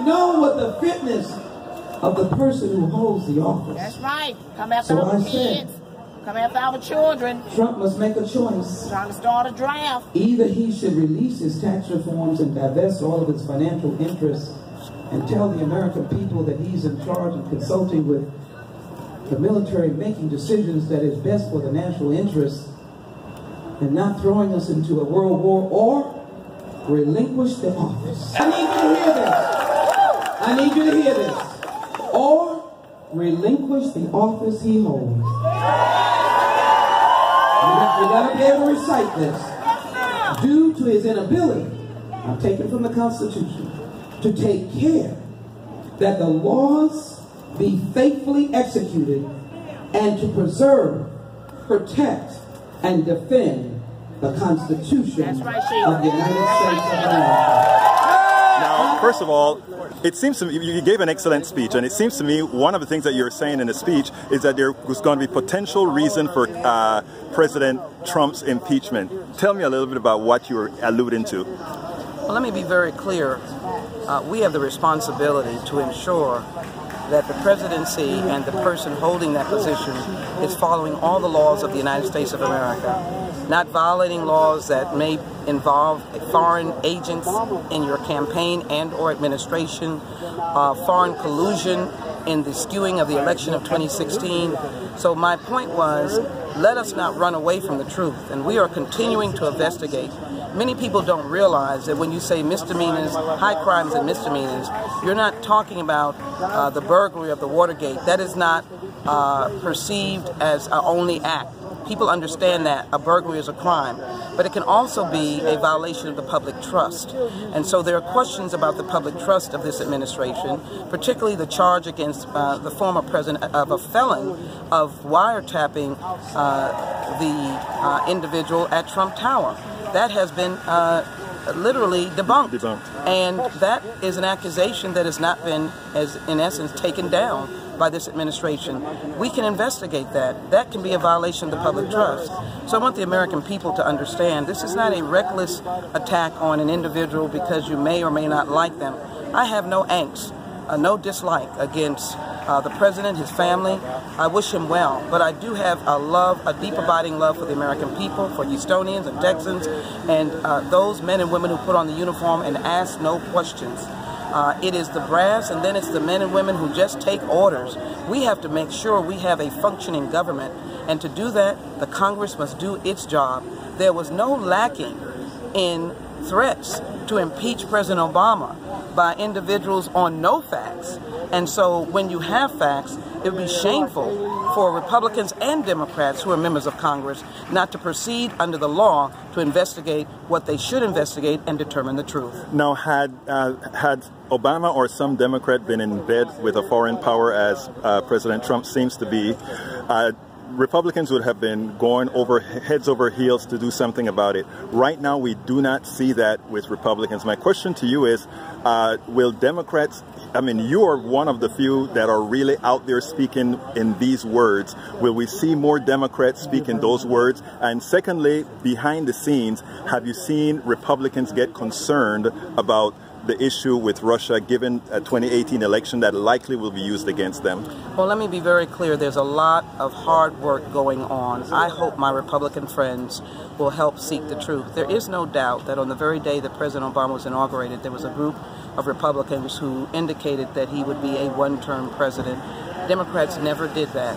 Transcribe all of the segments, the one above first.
know what the fitness of the person who holds the office. That's right. Come after our kids. Come after our children. Trump must make a choice. Trying to start a draft. Either he should release his tax reforms and divest all of his financial interests and tell the American people that he's in charge and consulting with the military, making decisions that is best for the national interests and not throwing us into a world war, or relinquish the office. I need you to hear this. I need you to hear this. Or relinquish the office he holds. You got to be able to recite this. Due to his inability, I'm taking from the Constitution, to take care that the laws be faithfully executed and to preserve, protect, and defend the Constitution of the United States of America. Now, first of all, it seems to me, you gave an excellent speech, and it seems to me one of the things that you're saying in the speech is that there was going to be potential reason for President Trump's impeachment. Tell me a little bit about what you were alluding to. Well, let me be very clear. We have the responsibility to ensure that the presidency and the person holding that position is following all the laws of the United States of America, not violating laws that may involve foreign agents in your campaign and or administration, foreign collusion in the skewing of the election of 2016. So my point was, let us not run away from the truth, and we are continuing to investigate. Many people don't realize that when you say misdemeanors, high crimes and misdemeanors, you're not talking about the burglary of the Watergate. That is not perceived as our only act. People understand that a burglary is a crime, but it can also be a violation of the public trust. And so there are questions about the public trust of this administration, particularly the charge against the former president of a felon of wiretapping the individual at Trump Tower. That has been literally debunked. And that is an accusation that has not been, in essence, taken down by this administration. We can investigate that. That can be a violation of the public trust. So I want the American people to understand this is not a reckless attack on an individual because you may or may not like them. I have no angst, no dislike against the president, his family. I wish him well, but I do have a love, a deep abiding love for the American people, for Houstonians and Texans, and those men and women who put on the uniform and ask no questions. It is the brass, and then it's the men and women who just take orders. We have to make sure we have a functioning government, and to do that, the Congress must do its job. There was no lacking in threats to impeach President Obama by individuals on no facts. And so when you have facts, it would be shameful for Republicans and Democrats who are members of Congress not to proceed under the law to investigate what they should investigate and determine the truth. Now, had Obama or some Democrat been in bed with a foreign power, as President Trump seems to be, Republicans would have been going heads over heels to do something about it. Right now, we do not see that with Republicans. My question to you is, will Democrats, I mean, you are one of the few that are really out there speaking in these words. Will we see more Democrats speaking those words? And secondly, behind the scenes, have you seen Republicans get concerned about the issue with Russia, given a 2018 election that likely will be used against them? Well, let me be very clear. There's a lot of hard work going on. I hope my Republican friends will help seek the truth. There is no doubt that on the very day that President Obama was inaugurated, there was a group of Republicans who indicated that he would be a one-term president. Democrats never did that.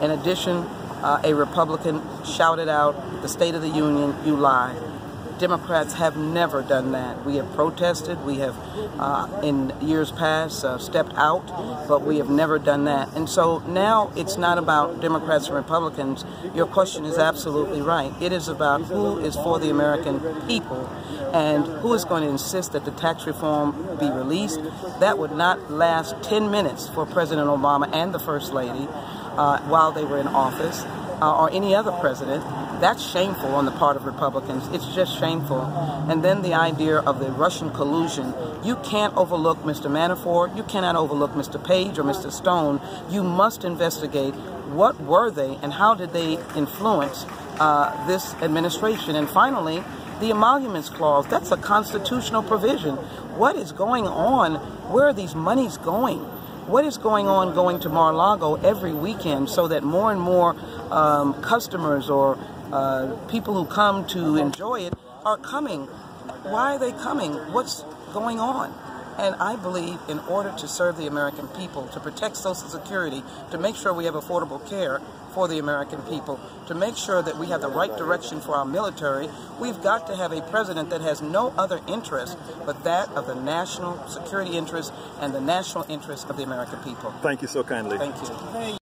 In addition, a Republican shouted out, "The State of the Union, you lie." Democrats have never done that. We have protested. We have, in years past, stepped out, but we have never done that. And so now it's not about Democrats and Republicans. Your question is absolutely right. It is about who is for the American people and who is going to insist that the tax reform be released. That would not last 10 minutes for President Obama and the First Lady while they were in office, or any other president. That's shameful on the part of Republicans. It's just shameful. And then the idea of the Russian collusion. You can't overlook Mr. Manafort. You cannot overlook Mr. Page or Mr. Stone. You must investigate what were they and how did they influence this administration. And finally, The emoluments clause, that's a constitutional provision. What is going on? Where are these monies going? What is going on going to Mar-a-Lago every weekend so that more and more customers or people who come to enjoy it are coming? Why are they coming? What's going on? And I believe in order to serve the American people, to protect Social Security, to make sure we have affordable care for the American people, to make sure that we have the right direction for our military, we've got to have a president that has no other interest but that of the national security interest and the national interest of the American people. Thank you so kindly. Thank you.